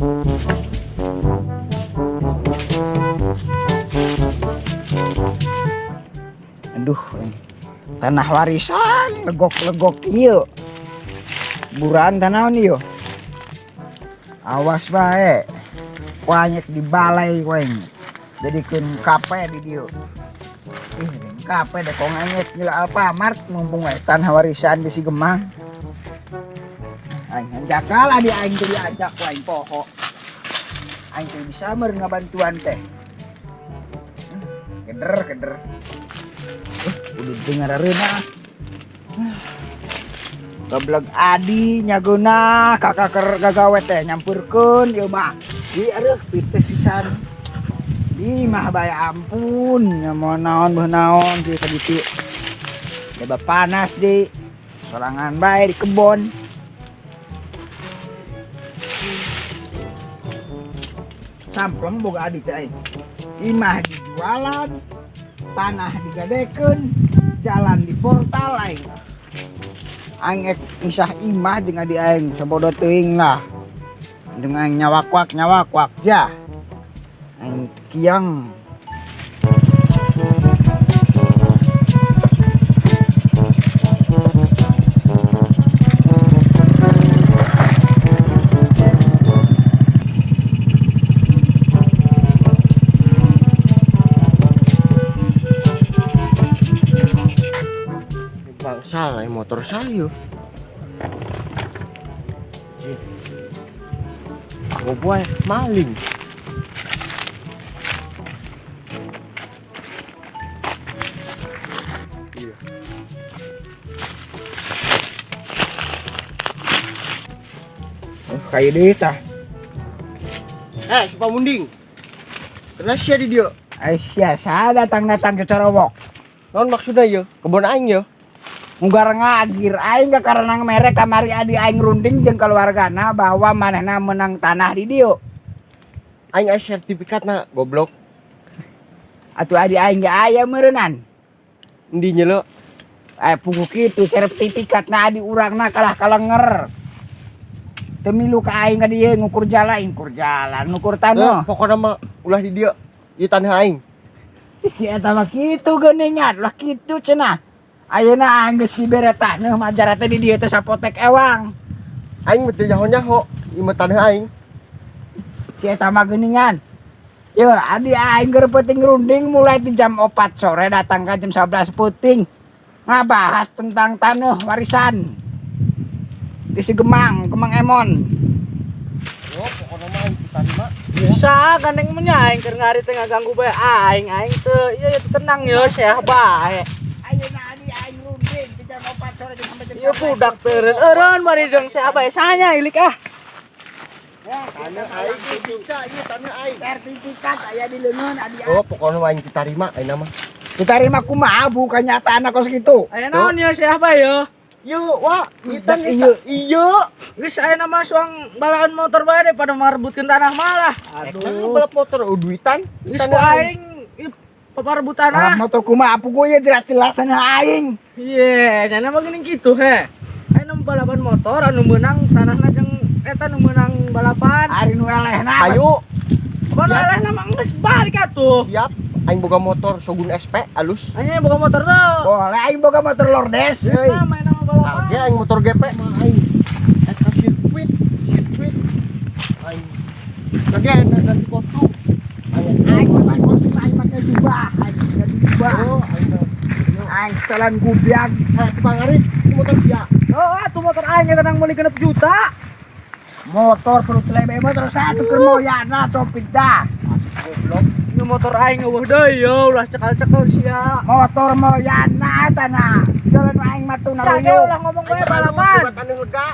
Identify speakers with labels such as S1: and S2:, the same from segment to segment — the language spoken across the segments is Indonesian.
S1: Aduh, tanah warisan legok-legok ieu. Buran tanah nih yo. Awas bae. Kuanyek di balai kuing. Jadikeun kape di dieu. Kape deh kok nganyek gila Alfamart mumpung tanah warisan di si Gemang. Aing jakal adi aing teu diajak ku aing poho. Aing teu bisa meureun ngabantuan teh. Keder. Udah dengereuna. Goblok adi nyaguna kakak gagawe teh nyampurkeun ieu mah. Di areuh pites pisan. Di mah bae ampun nyamun naon beuh naon kieu ka ditu. Beba panas di sorangan bae di kebon. Samplem boga adi teh aing. Imah dijualan, tanah digadekeun, jalan di portal aing. Aing misah imah jeung adi aing sabodo teuing lah. Dengan nyawakwak ja. Aing kiang.
S2: Salah motor saya. Aku buat maling.
S1: Kayak deui tah.
S2: Supa munding. Kena sia di dia.
S1: Aisyah sa datang-datang ke Corowok.
S2: Non maksudnya ya, kebon aing ya.
S1: Nggar ngagir aing gak karena merek kamari adi aing runding jeung keluargana bahwa manehna menang tanah di dieu.
S2: Aing aya sertifikatna, goblok.
S1: Atuh adi aing ge aya meureunan.
S2: Endi nya lo?
S1: Pugu kitu sertifikatna adi urangna kalah kalenger. Teu milu ka aing ka dieu ngukur jalan, ngukur tanah.
S2: Pokona mah ulah di dia. Ieu tanah aing.
S1: Si eta mah kitu geuningan, ulah kitu cenah. Ayeuna aing geus dibere taneuh majara teh di dieu teh sapotek ewang.
S2: Aing mah teu nyaho-nyaho, ieu mah tanah aing.
S1: Si eta mah geuningan. Yeuh, adi aing keur peuting runding mulai di jam 4 sore datang ka jam 11 peuting. Ngabahas tentang taneuh warisan. Di si Gemang Emon.
S2: Yo, pokona mah aing tarima.
S3: Bisa gandeng menyaing keur ngari teh ngaganggu bae aing teu ieu tenang yo seah bae.
S1: Ayeuna adi aing runding di jam 4 sore sampai jam 11.
S3: Ieu budak teureun eureun bari deung seah bae sanya ilik ah.
S2: Tanah aing bisa ieu tanah aing.
S1: Sertifikat aya di leungeun adi aing.
S2: Oh, pokona mah aing ditarima ayeuna mah.
S1: Ditarima kumaha bukan nyataana kos kitu.
S3: Aya naon ieu seah bae yo?
S2: Yo, wah,
S1: Ieu
S2: iyo.
S3: Geus ayeuna mah suang balaan motor bae daripada marebutkeun tanah malah.
S2: Aduh, balap motor duitan.
S3: Geus ku aing ieu paparebutan
S1: Ah, motor kumaha pugu ye jelas-jelas tanah aing.
S3: Iye, nyana mah geuning kitu he. Ayeuna balapan motor anu meunang tanahna jeung eta nu meunang balapan.
S1: Ari nu elehna.
S2: Ayo,
S3: Apa elehna mah geus balik atuh.
S2: siap. Aing boga motor Shogun SP alus.
S3: Anya boga motor tuh.
S1: Boleh aing boga motor Lordes.
S3: Geus na main nama balapan.
S2: Age aing motor GP mah aing. Eta sirkuit. Aing. Kaget ganti kostum.
S1: Aing pakai kostum aing pakai jubah. Aing pakai jubah.
S2: Oh, aing.
S1: Aing setelan gubiag.
S2: Pangarit motor sia.
S3: Oh, atuh motor aing eta nang meuli 6 juta.
S1: Motor perut lebe motor satu keur moyana topik dah.
S2: Goblok.
S3: Ieu motor aing eueuh deui yo, ulah cekal-cekal sia.
S1: Motor moyana tanah. Jalan aing mah teu
S3: Ya ge ulah ngomong bae balapan.
S2: Buat anu lega.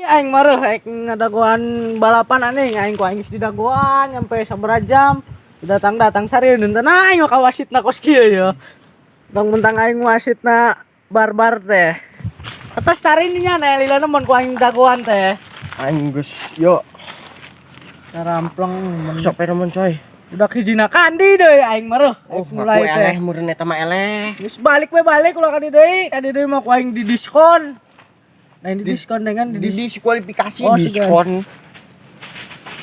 S3: aing mareuh aing ngadaguan balapan aneh aing ku aing geus didaguan nyampe sabaraha jam. Datang sarieun teh nah aing ka wasitna kos kieu ya. Mentang aing wasitna barbar teh. Atas tarinya nih lila nemen ku aing daguan teh.
S2: Aing geus yo
S3: Karampleng men.
S2: sok nemen coy.
S3: Udah hijina kandi deui aing mareuh.
S2: Oh,
S3: Mulai
S2: aku
S3: teh.
S2: eleh meureun eta mah eleh.
S3: Geus balik we balik ulah kadi deui mah ku aing di diskon. Nah, di diskon dengan
S2: Di diskualifikasi
S3: Oh,
S2: diskon.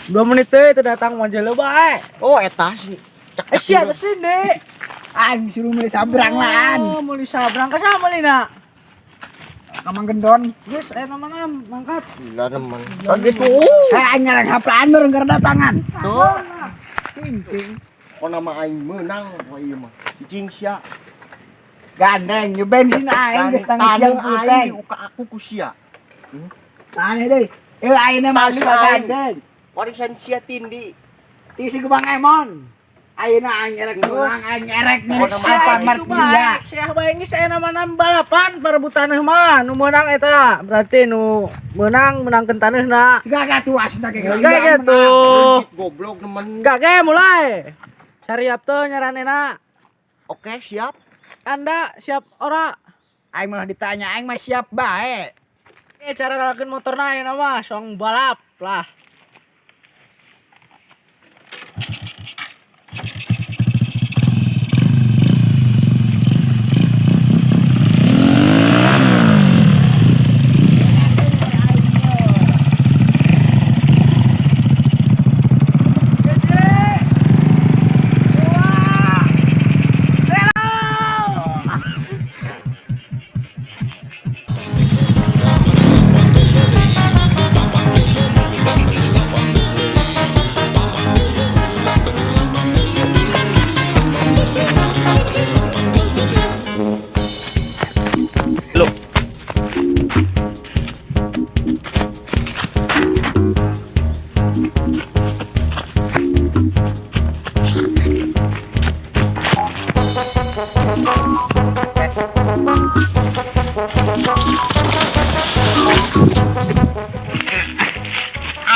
S3: 2 menit teh datang mah jeleu bae.
S2: Oh, eta sih.
S3: Sia teh sini.
S1: Aing suruh milih sabranglaan.
S3: Oh, meuli sabrang ka sama meulina.
S1: Kamang gendon.
S3: Geus aya mana mangkat.
S2: Gila nemen. Kaget tuh.
S1: Aing ngarang hapaan meureun keur datangan.
S2: Tuh.
S1: Singking.
S2: Oh nama aing menang wah ieu mah. Cicing sia.
S1: Gandeng, nyu bensin aing geus tangis siang
S2: aing
S1: puteng.
S2: uka aku ku sia.
S1: Aneh deui. Ayeuna mah
S2: Tanu
S1: suka
S2: aing.
S1: gandeng.
S2: Warisan sia tindi.
S1: Ti si Gebang Emon. Ayeuna aing erek menang, aing erek
S2: Oh,
S1: mirip
S2: nama
S1: Alfa
S2: aing.
S1: Martinia.
S3: Sia bae geus aya nama balapan perebutan mah nu meunang eta. Berarti nu menangkeun taneuhna.
S1: Sigaga tuas na kayak
S3: Kayak gitu.
S2: Goblok nemen.
S3: Enggak ge mulai. Sariap teh nyaranena.
S2: Oke, siap.
S3: Anda siap ora?
S1: Aing mah ditanya aing mah siap bae.
S3: Cara ngalakeun motorna ayeuna mah song balap lah.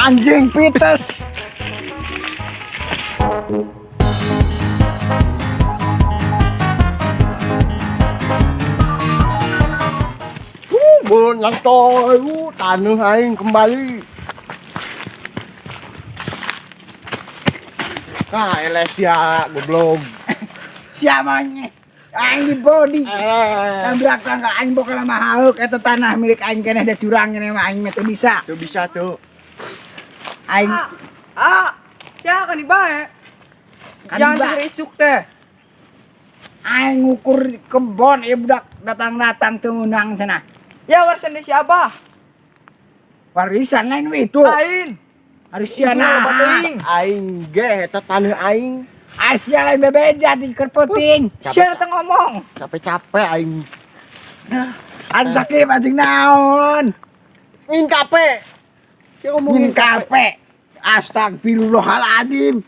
S1: Anjing pites.
S2: Belum nyantoy, taneuh aing kembali. Nah, eleh sia goblok.
S1: Siamanya. Aing di body. Yang belakang ka aing bokal mah haeuk eta tanah milik aing keneh da curangnya mah aing mah teu bisa.
S2: Tuh bisa tuh.
S1: Aing
S3: Ya kan bae.
S1: Kan
S3: Jangan
S1: iba.
S3: segera isuk teh.
S1: aing ngukur kebon ieu budak datang-datang teu meunang cenah.
S3: Ya warisan di si Abah.
S1: Warisan lain we itu.
S3: Lain.
S1: Harisiana.
S2: Aing ge eta taneuh aing.
S1: Asia lain bebeja di keur peuting.
S3: Sia teh ngomong.
S2: Capek-capek aing.
S1: Anu sakit anjing naon?
S2: Ngin kape. Dia
S1: Ngin kape. Astagfirullahaladzim.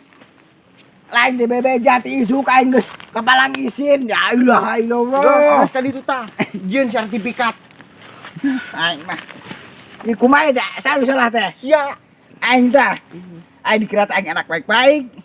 S1: Lain di bebeja ti isuk aing geus kapalang isin. Ya ilaha illallah.
S2: Tadi itu tah. Jieun sertifikat.
S1: Aing mah. Ieu kumaha da? Salah teh.
S2: Sia.
S1: Aing tah. Aing dikira teh aing anak baik-baik.